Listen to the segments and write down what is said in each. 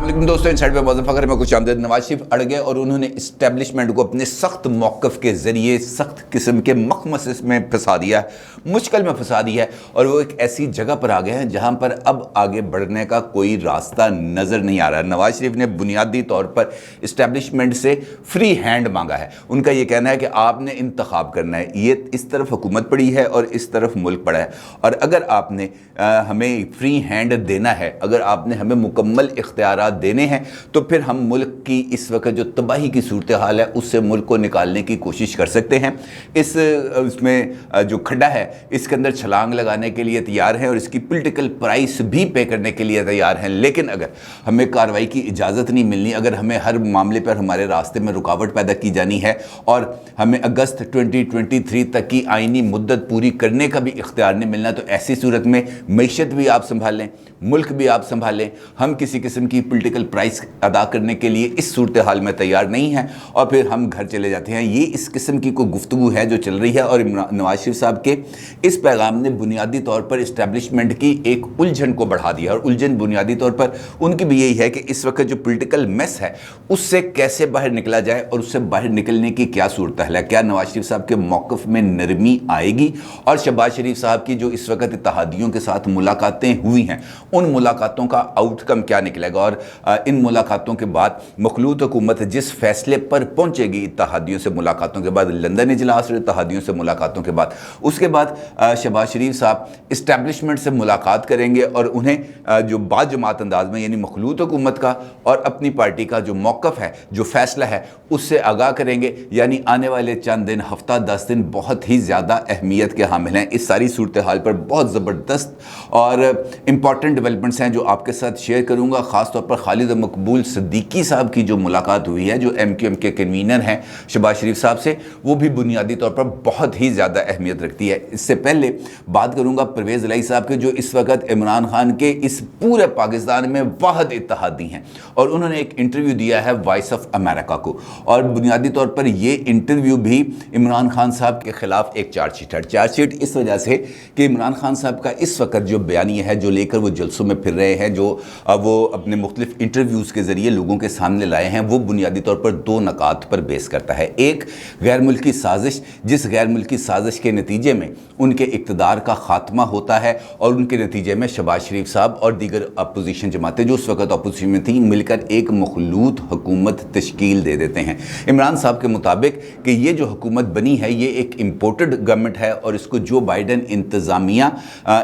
लेकिन दोस्तों इनसाइड पे मौजूद फखर में कुछ आमदद नवाज शरीफ अड़ गए और उन्होंने इस्टेब्लिशमेंट को अपने सख्त मौक़िफ़ के ज़रिए सख्त किस्म के मखमस में फंसा दिया है, मुश्किल में फंसा दिया है और वो एक ऐसी जगह पर आ गए हैं जहां पर अब आगे बढ़ने का कोई रास्ता नज़र नहीं आ रहा। नवाज शरीफ ने बुनियादी तौर पर इस्टेब्लिशमेंट से फ्री हैंड मांगा है। उनका ये कहना है कि आपने इंतखाब करना है, ये इस तरफ हुकूमत पड़ी है और इस तरफ मुल्क पड़ा है, और अगर आपने हमें फ्री हैंड देना है, अगर आपने हमें मुकम्मल इख्तियारात देने हैं तो फिर हम मुल्क की इस वक्त जो तबाही की सूरत हाल है उससे मुल्क को निकालने की कोशिश कर सकते हैं। इसमें जो खड्डा है इसके अंदर छलांग लगाने के लिए तैयार हैं और इसकी पॉलिटिकल प्राइस भी पे करने के लिए तैयार हैं। लेकिन अगर हमें कार्रवाई की इजाज़त नहीं मिलनी, अगर हमें हर मामले पर हमारे रास्ते में रुकावट पैदा की जानी है और हमें अगस्त 2023 तक की आइनी मुद्दत पूरी करने का भी इख्तियार नहीं मिलना, तो ऐसी सूरत में मईशत भी आप संभालें, मुल्क भी आप संभालें, हम किसी किस्म की पॉलिटिकल प्राइस अदा करने के लिए इस सूरत हाल में तैयार नहीं हैं और फिर हम घर चले जाते हैं। ये इस किस्म की कोई गुफ्तगू है जो चल रही है और नवाज शरीफ साहब के इस पैगाम ने बुनियादी तौर पर इस्टेब्लिशमेंट की एक उलझन को बढ़ा दिया। और उलझन बुनियादी तौर पर उनकी भी यही है कि इस वक्त जो पॉलिटिकल मेस है उससे कैसे बाहर निकला जाए और उससे बाहर निकलने की क्या सूरत है। क्या नवाज शरीफ साहब के मौक़िफ़ में नरमी आएगी और शहबाज शरीफ साहब की जो इस वक्त इत्तेहादियों के साथ मुलाकातें हुई हैं उन मुलाकातों का आउटकम क्या निकलेगा और इन मुलाकातों के बाद मखलूत हुकूमत जिस फैसले पर पहुंचेगी इत्तेहादियों से मुलाकातों के बाद, लंदन इजलास और इत्तेहादियों से मुलाकातों के बाद, उसके बाद शहबाज शरीफ साहब इस्टेब्लिशमेंट से मुलाकात करेंगे और उन्हें जो बाजमात अंदाज में यानी मखलूत हुकूमत का और अपनी पार्टी का जो मौक़िफ़ है, जो फैसला है, उससे आगाह करेंगे। यानी आने वाले चंद दिन, हफ्ता 10 दिन बहुत ही ज़्यादा अहमियत के हामिल हैं। इस सारी सूरत हाल पर बहुत ज़बरदस्त और इम्पॉर्टेंट डेवलपमेंट्स हैं जो आपके साथ शेयर करूँगा। ख़ास तौर पर खालिद मकबूल सिद्दीकी साहब की जो मुलाकात हुई है, जो MQM के कन्वीनर हैं शहबाज शरीफ साहब से, वो भी बुनियादी तौर पर बहुत ही ज़्यादा अहमियत रखती है। इससे पहले बात करूँगा परवेज़ इलाही साहब के, जो इस वक्त इमरान खान के इस पूरे पाकिस्तान में वाहिद इत्तेहादी हैं और उन्होंने एक इंटरव्यू दिया है वॉइस ऑफ अमेरिका को और बुनियादी तौर पर ये इंटरव्यू भी इमरान खान साहब के ख़िलाफ़ एक चार्जशीट है। चार्जशीट इस वजह से कि इमरान खान साहब का इस वक्त जो बयानिया है, जो लेकर वो जलसों में फिर रहे हैं, जो वो अपने मुख्तलिफ इंटरव्यूज़ के ज़रिए लोगों के सामने लाए हैं, वो बुनियादी तौर पर दो नकात पर बेस करता है। एक, गैर मुल्की साजिश, जिस गैर मुल्की साजिश के नतीजे में उनके इक़्तिदार का ख़ात्मा होता है और उनके नतीजे में शहबाज शरीफ साहब और दीगर अपोजिशन जमातें जो उस वक्त अपोजिशन में थी मिलकर एक मखलूत हुकूमत तश्कील दे देते हैं। इमरान साहब के मुताबिक कि ये जो हुकूमत बनी है ये एक इम्पोर्टेड गवर्नमेंट है और इसको जो बाइडन इंतज़ामिया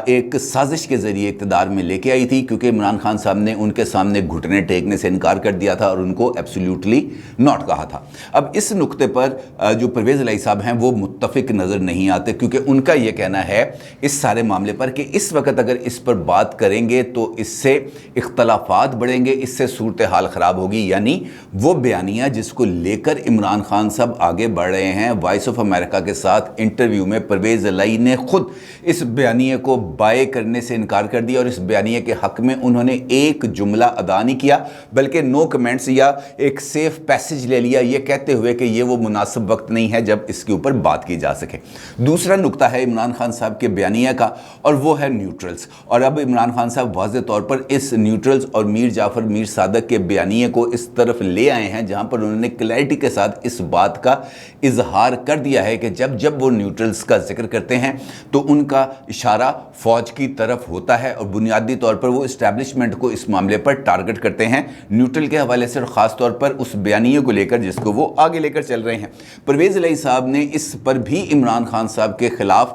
एक साजिश के ज़रिए इक़्तिदार में लेके आई थी, क्योंकि इमरान खान साहब ने उनके सामने घुटने टेकने से इनकार कर दिया था और उनको एब्सोल्युटली नॉट कहा था। अब इस नुक्ते पर जो परवेज़ इलाही साहब हैं वो मुत्तफ़िक नज़र नहीं आते, क्योंकि उनका ये कहना है इस सारे मामले पर कि इस वक्त अगर इस पर बात करेंगे तो इससे इख्तलाफात बढ़ेंगे, इससे सूरत हाल ख़राब होगी। यानी वो बयानिया जिसको लेकर इमरान खान साहब आगे बढ़ रहे हैं, वॉइस ऑफ अमेरिका के साथ इंटरव्यू में परवेज़ इलाही ने खुद इस बयानिए को बाय करने से इनकार कर दिया और इस बयानिए के हक़ में उन्होंने एक जुमला अदा नहीं किया, बल्कि नो कमेंट्स या एक सेफ पैसेज ले लिया, ये कहते हुए कि ये वो मुनासिब वक्त नहीं है जब इसके ऊपर बात की जा सके। दूसरा नुक्ता है इमरान खान साहब के बयानिया का और वो है न्यूट्रल्स। और अब इमरान खान साहब वाज़े तौर पर इस न्यूट्रल्स और मीर जाफ़र मीर सादक के बयानिए को इस तरफ ले आए हैं जहाँ पर उन्होंने क्लैरिटी के साथ इस बात का इजहार कर दिया है कि जब जब वो न्यूट्रल्स का जिक्र करते हैं तो उनका इशारा फ़ौज की तरफ होता है और बुनियादी तौर पर वो इस्टेब्लिशमेंट को इस मामले पर टारगेट करते हैं न्यूट्रल के हवाले से और ख़ास तौर पर उस बयानिए को लेकर जिसको वो आगे लेकर चल रहे हैं। परवेज़ इलाही साहब ने इस पर भी इमरान खान साहब के ख़िलाफ़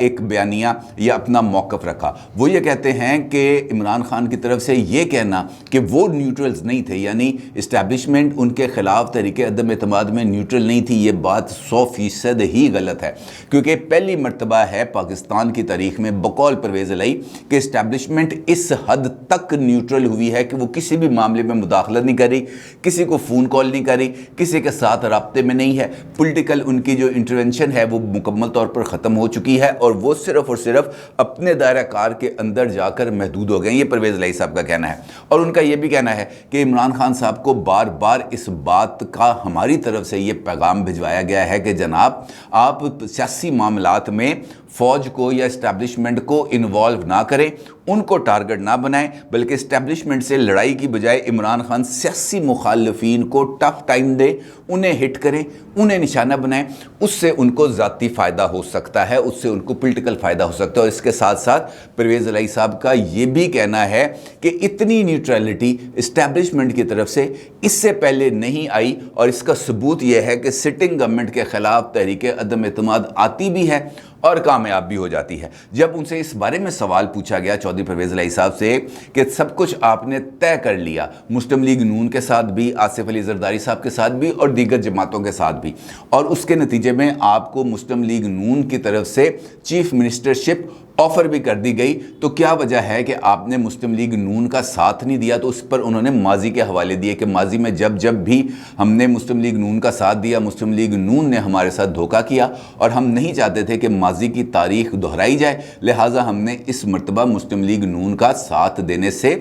एक बयानिया या अपना मौक़िफ़ रखा। वो ये कहते हैं कि इमरान खान की तरफ से ये कहना कि वो न्यूट्रल्स नहीं थे, यानी इस्टेब्लिशमेंट उनके ख़िलाफ़ तरीके अदम एतमाद में न्यूट्रल नहीं थी, ये बात 100% ही गलत है। क्योंकि पहली मरतबा है पाकिस्तान की तारीख़ में बकौल परवेज़ इलाही कि इस्टेब्लिशमेंट इस हद तक न्यूट्रल हुई है कि वो किसी भी मामले में मुदाखलत नहीं कर रही, किसी को फ़ोन कॉल नहीं कर रही, किसी के साथ राब्ते में नहीं है। पॉलिटिकल उनकी जो इंटरवेंशन है वो मुकम्मल तौर पर ख़त्म हो चुकी है और वो सिर्फ़ और सिर्फ अपने दायरा कार के अंदर जाकर महदूद हो गए। ये परवेज़ इलाही साहब का कहना है और उनका ये भी कहना है कि इमरान खान साहब को बार बार इस बात का हमारी तरफ से ये पैगाम भिजवाया गया है कि जनाब आप सियासी मामलात में फ़ौज को या इस्टेब्लिशमेंट को इन्वॉल्व ना करें, उनको टारगेट ना बनाएं, बल्कि इस्टेब्लिशमेंट से लड़ाई की बजाय इमरान खान सियासी मुखालफीन को टफ टाइम दे, उन्हें हिट करें, उन्हें निशाना बनाएं। उससे उनको ज़ाती फ़ायदा हो सकता है, उससे उनको पॉलिटिकल फ़ायदा हो सकता है। और इसके साथ साथ परवेज़ इलाही साहब का ये भी कहना है कि इतनी न्यूट्रलिटी इस्टेब्लिशमेंट की तरफ से इससे पहले नहीं आई, और इसका सबूत यह है कि सिटिंग गवर्नमेंट के खिलाफ तहरीक अदम एतमाद आती भी है और कामयाब भी हो जाती है। जब उनसे इस बारे में सवाल पूछा गया चौधरी परवेज़ इलाही साहब से कि सब कुछ आपने तय कर लिया, मुस्लिम लीग नून के साथ भी, आसिफ अली जरदारी साहब के साथ भी और दीगर जमातों के साथ भी, और उसके नतीजे में आपको मुस्लिम लीग नून की तरफ से चीफ मिनिस्टरशिप ऑफर भी कर दी गई, तो क्या वजह है कि आपने मुस्लिम लीग नून का साथ नहीं दिया? तो उस पर उन्होंने माजी के हवाले दिए कि माजी में जब जब भी हमने मुस्लिम लीग नून का साथ दिया, मुस्लिम लीग नून ने हमारे साथ धोखा किया और हम नहीं चाहते थे कि माजी की तारीख दोहराई जाए, लिहाजा हमने इस मरतबा मुस्लिम लीग नून का साथ देने से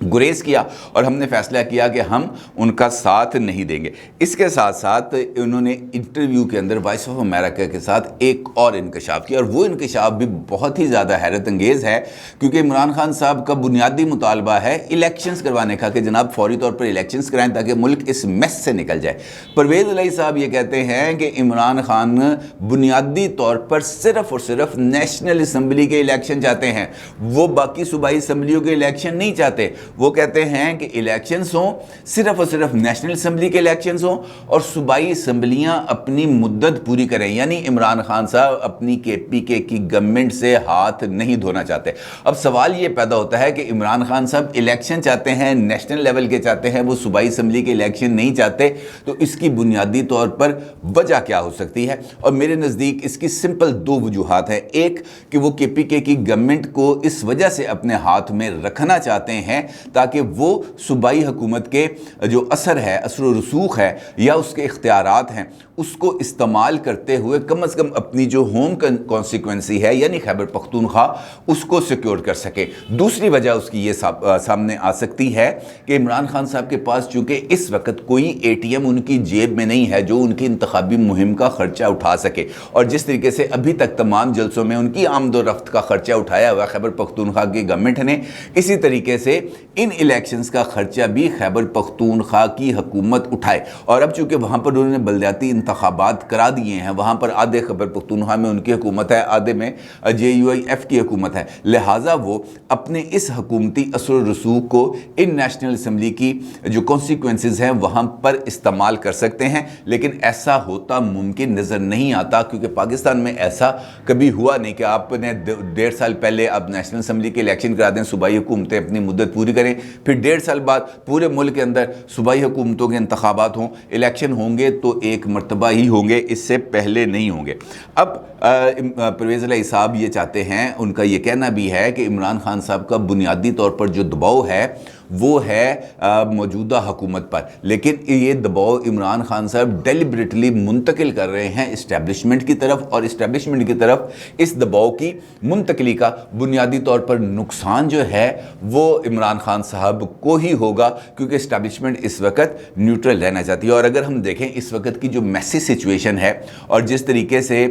गुरेज किया और हमने फैसला किया कि हम उनका साथ नहीं देंगे। इसके साथ साथ उन्होंने इंटरव्यू के अंदर वॉइस ऑफ अमेरिका के साथ एक और इंकशाफ किया, और वो इंकशाफ भी बहुत ही ज़्यादा हैरत अंगेज़ है, क्योंकि इमरान खान साहब का बुनियादी मुतालबा है इलेक्शंस करवाने का कि जनाब फौरी तौर पर इलेक्शंस कराएं ताकि मुल्क इस मेस से निकल जाए। परवेज़ इलाही साहब ये कहते हैं कि इमरान खान बुनियादी तौर पर सिर्फ़ और सिर्फ नेशनल असम्बली के इलेक्शन चाहते हैं, वो बाकी सूबाई असम्बलियों के इलेक्शन नहीं चाहते। वो कहते हैं कि इलेक्शंस हों, सिर्फ और सिर्फ नेशनल असम्बली के इलेक्शंस हों और सूबाई असम्बलियां अपनी मुद्दत पूरी करें, यानी इमरान खान साहब अपनी KPK की गवर्नमेंट से हाथ नहीं धोना चाहते। अब सवाल ये पैदा होता है कि इमरान खान साहब इलेक्शन चाहते हैं, नेशनल लेवल के चाहते हैं, वो सूबाई असम्बली के इलेक्शन नहीं चाहते, तो इसकी बुनियादी तौर पर वजह क्या हो सकती है? और मेरे नज़दीक इसकी सिंपल दो वजूहात हैं। एक कि वो KPK की गवर्नमेंट को इस वजह से अपने हाथ में रखना चाहते हैं ताकि वो सूबाई हुकूमत के जो असर है, असर व रसूख है या उसके इख्तियारात हैं, उसको इस्तेमाल करते हुए कम अज़ कम अपनी जो होम कॉन्सिक्वेंसी है यानी खैबर पख्तूनख्वा उसको सिक्योर कर सके। दूसरी वजह उसकी ये सामने आ सकती है कि इमरान खान साहब के पास चूँकि इस वक्त कोई ATM उनकी जेब में नहीं है जो उनकी इंतखाबी मुहिम का खर्चा उठा सके, और जिस तरीके से अभी तक तमाम जलसों में उनकी आमदोरफ्त का खर्चा उठाया हुआ खैबर पख्तूनख्वा की गवर्नमेंट ने, इसी तरीके से इन इलेक्शंस का खर्चा भी खैबर पख्तूनख्वा की हुकूमत उठाए। और अब चूँकि वहाँ पर उन्होंने बलदियाती इंतखाबात करा दिए हैं, वहाँ पर आधे खैबर पख्तूनख्वा में उनकी हुकूमत है, आधे में JUIF की हुकूमत है, लिहाजा वो अपने इस हुकूमती असर रसूख को इन नेशनल असम्बली की जो कॉन्सिक्वेंसेस हैं वहाँ पर इस्तेमाल कर सकते हैं। लेकिन ऐसा होता मुमकिन नज़र नहीं आता, क्योंकि पाकिस्तान में ऐसा कभी हुआ नहीं कि आपने 1.5 साल पहले आप नेशनल असम्बली के इलेक्शन करा दें, सूबाई हुकूमतें अपनी मुद्दत पूरी करें, फिर 1.5 साल बाद पूरे मुल्क के अंदर सूबाई हुकूमतों के इंतखाबात हों, इलेक्शन होंगे तो एक मरतबा ही होंगे, इससे पहले नहीं होंगे। अब परवेज़ इलाही साहब ये चाहते हैं, उनका ये कहना भी है कि इमरान खान साहब का बुनियादी तौर पर जो दबाव है वो है मौजूदा हुकूमत पर, लेकिन ये दबाव इमरान खान साहब डेलिबरेटली मुंतकिल कर रहे हैं इस्टेब्लिशमेंट की तरफ, और इस्टेब्लिशमेंट की तरफ इस दबाव की मुंतकली का बुनियादी तौर पर नुकसान जो है वो इमरान खान साहब को ही होगा, क्योंकि इस्टेब्लिशमेंट इस वक्त न्यूट्रल रहना चाहती है। और अगर हम देखें इस वक्त की जो मैसी सिचुएशन है और जिस तरीके से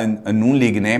नून लीग ने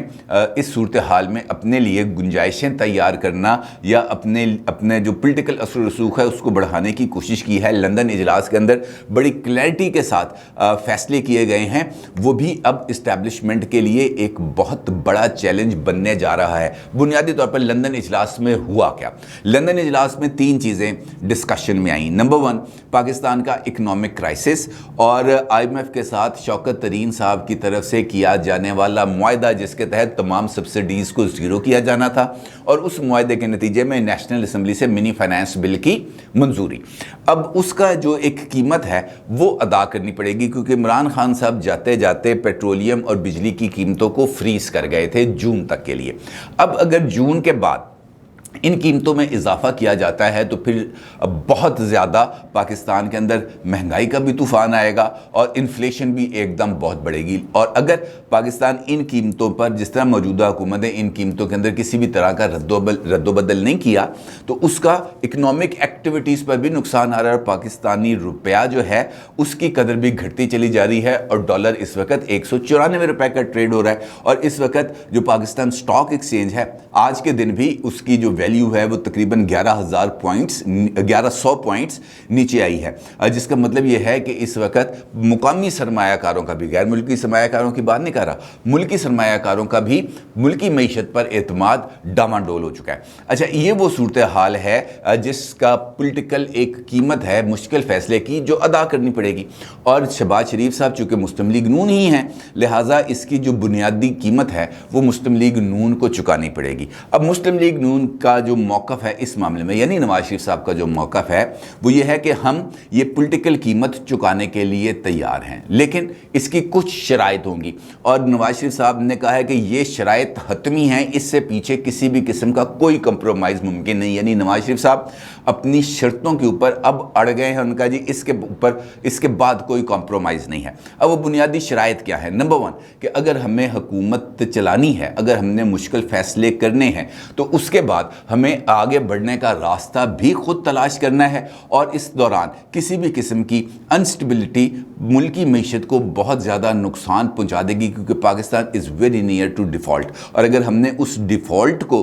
इस सूरत हाल में अपने लिए गुंजाइशें तैयार करना या अपने जो पोलिटिकल असर रसूख है उसको बढ़ाने की कोशिश की है, लंदन इजलास के अंदर बड़ी क्लैरिटी के साथ फैसले किए गए हैं, वो भी अब इस्टेब्लिशमेंट के लिए एक बहुत बड़ा चैलेंज बनने जा रहा है। बुनियादी तौर पर लंदन इजलास में हुआ क्या? लंदन इजलास में 3 चीज़ें डिस्कशन में आई। नंबर 1, पाकिस्तान का इकनॉमिक क्राइसिस और IMF के साथ शौकत तरीन साहब की तरफ से किया जाने वाला मुआहदा, जिसके तहत तमाम सब्सिडीज़ को ज़ीरो किया जाना था, और उस मुआहदे के नतीजे में नेशनल असम्बली से मिनी फाइनेंस बिल की मंजूरी। अब उसका जो एक कीमत है वो अदा करनी पड़ेगी, क्योंकि इमरान खान साहब जाते जाते पेट्रोलियम और बिजली की कीमतों को फ्रीज कर गए थे जून तक के लिए। अब अगर जून के बाद इन कीमतों में इजाफा किया जाता है तो फिर बहुत ज़्यादा पाकिस्तान के अंदर महंगाई का भी तूफ़ान आएगा और इन्फ्लेशन भी एकदम बहुत बढ़ेगी। और अगर पाकिस्तान इन कीमतों पर, जिस तरह मौजूदा हुकूमत ने इन कीमतों के अंदर किसी भी तरह का रद्दोबदल नहीं किया, तो उसका इकनॉमिक एक्टिविटीज़ पर भी नुकसान आ रहा है। पाकिस्तानी रुपया जो है उसकी कदर भी घटती चली जा रही है और डॉलर इस वक्त 194 रुपये का ट्रेड हो रहा है। और इस वक्त जो पाकिस्तान स्टॉक एक्सचेंज है, आज के दिन भी उसकी जो वैल्यू है वो तकरीबन 1100 पॉइंट्स नीचे आई है, जिसका मतलब ये है कि इस वक्त मुकामी सरमायाकारों का भी, गैर मुल्की सरमायाकारों की बात नहीं कर रहा, मुल्की सरमायाकारों का भी मुल्की मईशत पर एतमाद डामाडोल हो चुका है। अच्छा, ये वो सूरत हाल है जिसका पॉलिटिकल एक कीमत है मुश्किल फैसले की जो अदा करनी पड़ेगी, और शहबाज शरीफ साहब चूँकि मुस्लिम लीग नून ही हैं, लिहाजा इसकी जो बुनियादी कीमत है वो मुस्लिम लीग नून को चुकानी पड़ेगी। अब मुस्लिम लीग नून का जो मौक़िफ़ है इस मामले में, यानी नवाज शरीफ साहब का जो मौक़िफ़ है वो ये है कि हम ये पॉलिटिकल कीमत चुकाने के लिए तैयार हैं, लेकिन इसकी कुछ शराइत होंगी, और नवाज शरीफ साहब ने कहा है कि ये शराइत हतमी हैं, इससे पीछे किसी भी किस्म का कोई कंप्रोमाइज़ मुमकिन नहीं। यानी नवाज शरीफ साहब अपनी शर्तों के ऊपर अब अड़ गए हैं, उनका जी इसके ऊपर इसके बाद कोई कॉम्प्रोमाइज़ नहीं है। अब वो बुनियादी शराइत क्या है? नंबर 1 कि अगर हमें हुकूमत चलानी है, अगर हमने मुश्किल फ़ैसले करने हैं, तो उसके बाद हमें आगे बढ़ने का रास्ता भी खुद तलाश करना है, और इस दौरान किसी भी किस्म की अनस्टेबिलिटी मुल्की मईशत को बहुत ज़्यादा नुकसान पहुँचा देगी, क्योंकि Pakistan is very near to default, और अगर हमने उस डिफ़ॉल्ट को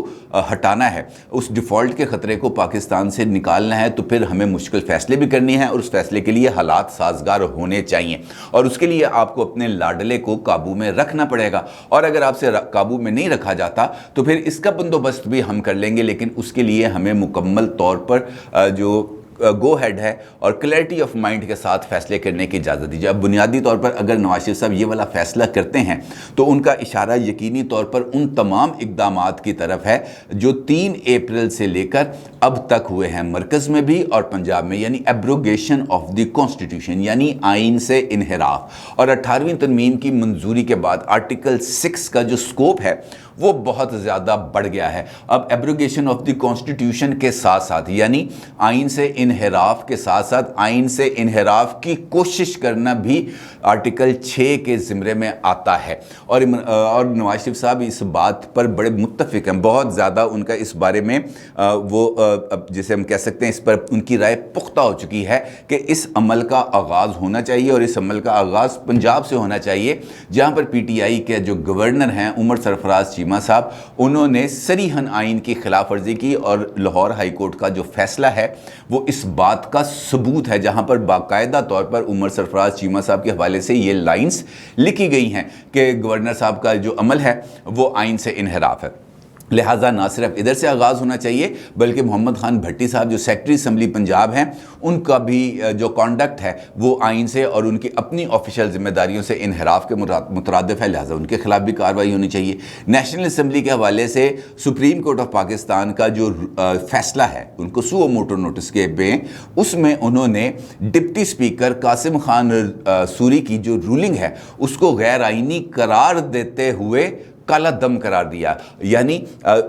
हटाना है, उस डिफ़ॉल्ट के ख़तरे को पाकिस्तान से निकालना है, तो फिर हमें मुश्किल फ़ैसले भी करनी है, और उस फैसले के लिए हालात साजगार होने चाहिए, और उसके लिए आपको अपने लाडले को काबू में रखना पड़ेगा, और अगर आपसे काबू में नहीं रखा जाता तो फिर इसका बंदोबस्त भी हम कर लेंगे, लेकिन उसके लिए हमें मुकम्मल तौर पर जो गो हेड है और क्लैरिटी ऑफ माइंड के साथ फैसले करने की इजाज़त दीजिए। अब बुनियादी तौर पर अगर नवाज शरीफ साहब ये वाला फ़ैसला करते हैं तो उनका इशारा यकीनी तौर पर उन तमाम इक़दामात की तरफ है जो 3 अप्रैल से लेकर अब तक हुए हैं, मरकज़ में भी और पंजाब में, यानी एब्रोगेशन ऑफ द कॉन्स्टिट्यूशन, यानी आइन से इनहराफ, और 18वीं तरमीम की मंजूरी के बाद आर्टिकल 6 का जो स्कोप है वो बहुत ज़्यादा बढ़ गया है। अब एब्रोगेशन ऑफ द कॉन्स्टिट्यूशन के साथ साथ, यानी आइन से इनहराफ के साथ साथ आइन से इनहराफ की कोशिश करना भी आर्टिकल 6 के ज़िम्रे में आता है, और नवाज शरीफ साहब इस बात पर बड़े मुत्तफ़िक हैं, बहुत ज़्यादा उनका इस बारे में जैसे हम कह सकते हैं इस पर उनकी राय पुख्ता हो चुकी है कि इस अमल का आगाज़ होना चाहिए, और इस अमल का आगाज़ पंजाब से होना चाहिए, जहाँ पर PTI के जो गवर्नर हैं उमर सरफराज चीमा साहब, उन्होंने सरीहन आइन की खिलाफ वर्जी की, और लाहौर हाई कोर्ट का जो फैसला है वो इस बात का सबूत है, जहाँ पर बाकायदा तौर पर उमर सरफराज चीमा साहब के हवाले से ये लाइंस लिखी गई हैं कि गवर्नर साहब का जो अमल है वो आइन से इनहराफ है। लिहाजा ना सिर्फ इधर से आगाज़ होना चाहिए, बल्कि मोहम्मद खान भट्टी साहब जो सेक्रेटरी असम्बली पंजाब हैं, उनका भी जो कॉन्डक्ट है वो आइन से और उनकी अपनी ऑफिशियल जिम्मेदारियों से इनहराफ के मुतरादिफ है, लिहाजा उनके खिलाफ भी कार्रवाई होनी चाहिए। नेशनल असम्बली के हवाले से सुप्रीम कोर्ट ऑफ पाकिस्तान का जो फैसला है, उनको सुओ मोटो नोटिस के में, उसमें उन्होंने डिप्टी स्पीकर कासिम खान सूरी की जो रूलिंग है उसको गैर आइनी करार देते हुए काला दम करार दिया, यानी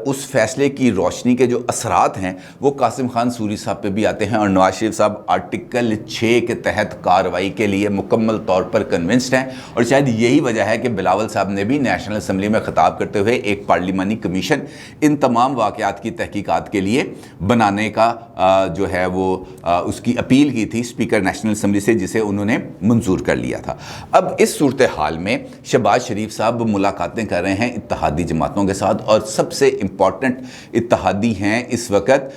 उस फैसले की रोशनी के जो असरात हैं वो कासिम खान सूरी साहब पे भी आते हैं, और नवाज शरीफ साहब आर्टिकल 6 के तहत कार्रवाई के लिए मुकम्मल तौर पर कन्विंस्ड हैं, और शायद यही वजह है कि बिलावल साहब ने भी नेशनल असम्बली में खिताब करते हुए एक पार्लिमानी कमीशन इन तमाम वाक़यात की तहकीकात के लिए बनाने का जो है वो उसकी अपील की थी स्पीकर नेशनल असम्बली से, जिसे उन्होंने मंजूर कर लिया था। अब इस सूरत हाल में शहबाज शरीफ साहब मुलाकातें कर रहे हैं इत्तेहादी जमातों के साथ, और सबसे इम्पॉर्टेंट इत्तेहादी हैं इस वक्त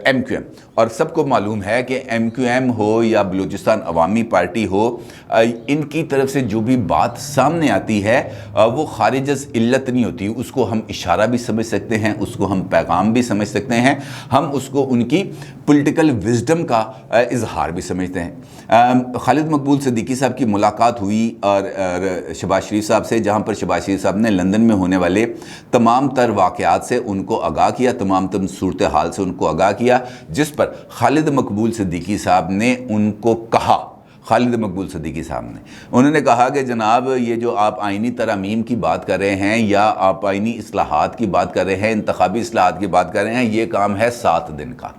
MQM, और सबको मालूम है कि MQM हो या बलूचिस्तान अवामी पार्टी हो, इनकी तरफ से जो भी बात सामने आती है वो खारिज इल्लत नहीं होती, उसको हम इशारा भी समझ सकते हैं, उसको हम पैगाम भी समझ सकते हैं, हम उसको उनकी पॉलिटिकल विजडम का इजहार भी समझते हैं। खालिद मकबूल सिद्दीकी साहब की मुलाकात हुई और शहबाज शरीफ साहब से, जहाँ पर शहबाज शरीफ साहब ने लंदन में होने वाले तमाम तर वाक़यात से उनको आगाह किया, तमाम सूरत हाल से उनको आगाह किया, जिस पर खालिद मकबूल सिद्दीकी साहब ने उनको कहा, खालिद मकबूल सिद्दीकी साहब ने उन्होंने कहा कि जनाब ये जो आप आइनी तरमीम की बात कर रहे हैं या आप आइनी इस्लाहात की बात कर रहे हैं, इंतखाबी इस्लाहात की बात कर रहे हैं, ये काम है 7 दिन का,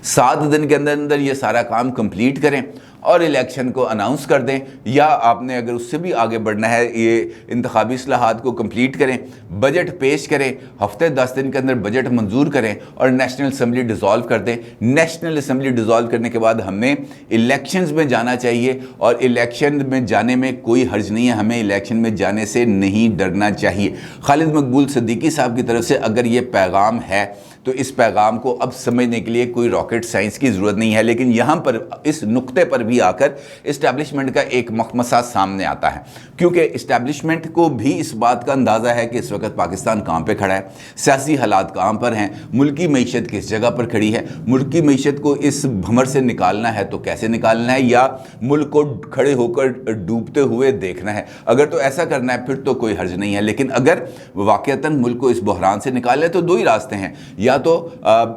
7 दिन के अंदर अंदर ये सारा काम कंप्लीट करें और इलेक्शन को अनाउंस कर दें, या आपने अगर उससे भी आगे बढ़ना है ये इंतखाबी इस्लाहात को कंप्लीट करें, बजट पेश करें, हफ्ते 10 दिन के अंदर बजट मंजूर करें और नेशनल असम्बली डिज़ोल्व कर दें। नेशनल असम्बली डिज़ोल्व करने के बाद हमें इलेक्शंस में जाना चाहिए, और इलेक्शन में जाने में कोई हर्ज नहीं है, हमें इलेक्शन में जाने से नहीं डरना चाहिए। खालिद मकबूल सिद्दीकी साहब की तरफ से अगर ये पैगाम है तो इस पैगाम को अब समझने के लिए कोई रॉकेट साइंस की ज़रूरत नहीं है। लेकिन यहाँ पर इस नुक्ते पर भी आकर इस्टेब्लिशमेंट का एक मखमसा सामने आता है, क्योंकि इस्टेब्लिशमेंट को भी इस बात का अंदाज़ा है कि इस वक्त पाकिस्तान कहाँ पर खड़ा है, सियासी हालात कहाँ पर हैं, मुल्की मीशत किस जगह पर खड़ी है, मुल्की मीशत को इस भंवर से निकालना है तो कैसे निकालना है, या मुल्क को खड़े होकर डूबते हुए देखना है। अगर तो ऐसा करना है फिर तो कोई हर्ज नहीं है। लेकिन अगर वाकईतन मुल्क को इस बहरान से निकालना है तो दो ही रास्ते हैं, या तो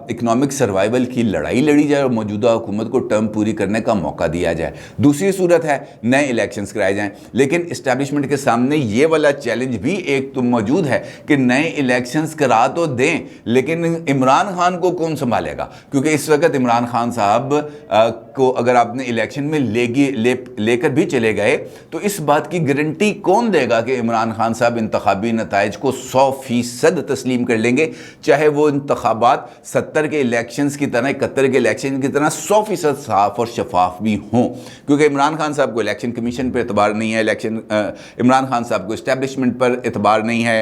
इकोनॉमिक सर्वाइवल की लड़ाई लड़ी जाए और मौजूदा हुकूमत को टर्म पूरी करने का मौका दिया जाए, दूसरी सूरत है नए इलेक्शंस कराए जाएं। लेकिन इस्टेब्लिशमेंट के सामने ये वाला चैलेंज भी एक तो मौजूद है कि नए इलेक्शंस करा तो दें, लेकिन इमरान खान को कौन संभालेगा? क्योंकि इस वक्त इमरान खान साहब को अगर आपने इलेक्शन में लेकर भी चले गए तो इस बात की गारंटी कौन देगा कि इमरान खान साहब इंतखाबी नताइज को 100% तस्लीम कर लेंगे, चाहे वो इंतखाबात 70 के इलेक्शंस की तरह, 71 के इलेक्शन की तरह 100% साफ और शफाफ भी हों। क्योंकि इमरान खान साहब को इलेक्शन कमीशन पर एतबार नहीं है, इमरान खान साहब को इस्टेब्लिशमेंट पर एतबार नहीं है,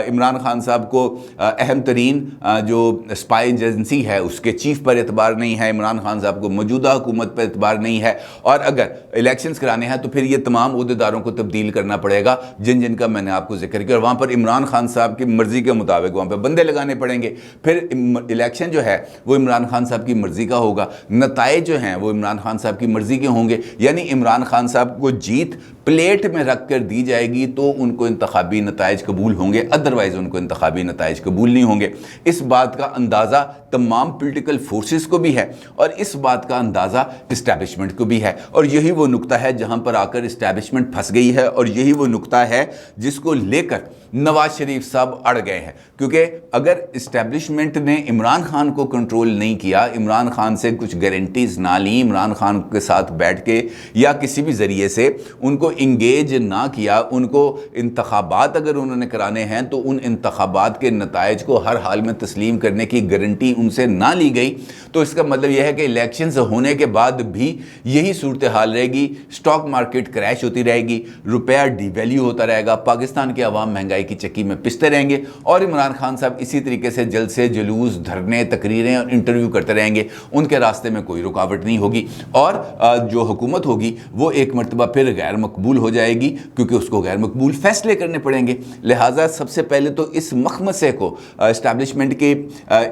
इमरान खान साहब को अहम तरीन जो स्पाई एजेंसी है उसके चीफ पर एतबार नहीं है, इमरान खान साहब को मौजूदा हुकूमत पर एतबार नहीं है। और अगर इलेक्शंस कराने हैं तो फिर ये तमाम ओहदेदारों को तब्दील करना पड़ेगा जिनका मैंने आपको जिक्र किया, और वहाँ पर इमरान खान साहब की मर्ज़ी के मुताबिक वहाँ पर बंदे लगाने पड़ेंगे। फिर इलेक्शन जो है वो इमरान खान साहब की मर्ज़ी का होगा, नताइज जो हैं वो इमरान खान साहब की मर्ज़ी के होंगे। यानी इमरान खान साहब को जीत प्लेट में रख कर दी जाएगी तो उनको इंतखाबी नताइज कबूल होंगे, अदरवाइज़ उनको इंतखाबी नताइज कबूल नहीं होंगे। इस बात का अंदाज़ा तमाम पॉलिटिकल फोर्सेस को भी है और इस बात का अंदाज़ा इस्टेब्लिशमेंट को भी है। और यही वो नुक्ता है जहां पर आकर इस्टेब्लिशमेंट फंस गई है, और यही वो नुक्ता है जिसको लेकर नवाज शरीफ साहब अड़ गए हैं। क्योंकि अगर इस्टेब्लिशमेंट ने इमरान खान को कंट्रोल नहीं किया, इमरान खान से कुछ गारंटीज ना ली, इमरान खान के साथ बैठ के या किसी भी ज़रिए से उनको इंगेज ना किया, उनको इंतखाबात अगर उन्होंने कराने हैं तो उन इंतखाबात के नताइज को हर हाल में तस्लीम करने की गारंटी उनसे ना ली गई, तो इसका मतलब यह है कि इलेक्शंस होने के बाद भी यही सूरत हाल रहेगी। स्टॉक मार्केट क्रैश होती रहेगी, रुपया डिवैल्यू होता रहेगा, पाकिस्तान के अवाम महंगाई की चक्की में पिसते रहेंगे और इमरान खान साहब इसी तरीके से जलसे, जुलूस, धरने, तकरीरें और इंटरव्यू करते रहेंगे। उनके रास्ते में कोई रुकावट नहीं होगी और जो हुकूमत होगी वो एक मरतबा फिर गैर मकबूल हो जाएगी, क्योंकि उसको गैर मकबूल फैसले करने पड़ेंगे। लिहाजा सबसे पहले तो इस मखमसे को इस्टेब्लिशमेंट के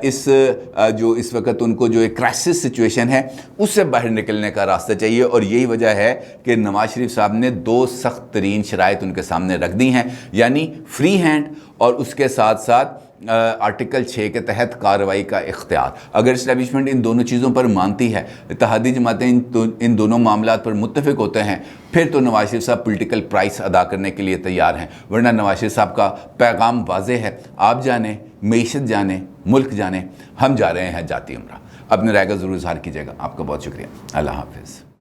इस जो इस वक्त उनको जो एक क्राइसिस सिचुएशन है उससे बाहर निकलने का रास्ता चाहिए। और यही वजह है कि नवाज शरीफ साहब ने दो सख्त तरीन शराइत उनके सामने रख दी हैं, यानी फ्री हैंड और उसके साथ साथ आर्टिकल 6 के तहत कार्रवाई का इख्तियार। अगर इस्टेब्लिशमेंट इन दोनों चीज़ों पर मानती है, इत्तेहादी जमातें इन दोनों मामलात पर मुत्तफिक होते हैं, फिर तो नवाज शरीफ साहब पॉलिटिकल प्राइस अदा करने के लिए तैयार हैं। वरना नवाज शरीफ साहब का पैगाम वाज़े है, आप जाने, मईशत जाने, मुल्क जाने, हम जा रहे हैं जाती उम्रा। अपने राय का ज़रूर इज़हार कीजिएगा। आपका बहुत शुक्रिया। अल्लाह हाफ़िज़।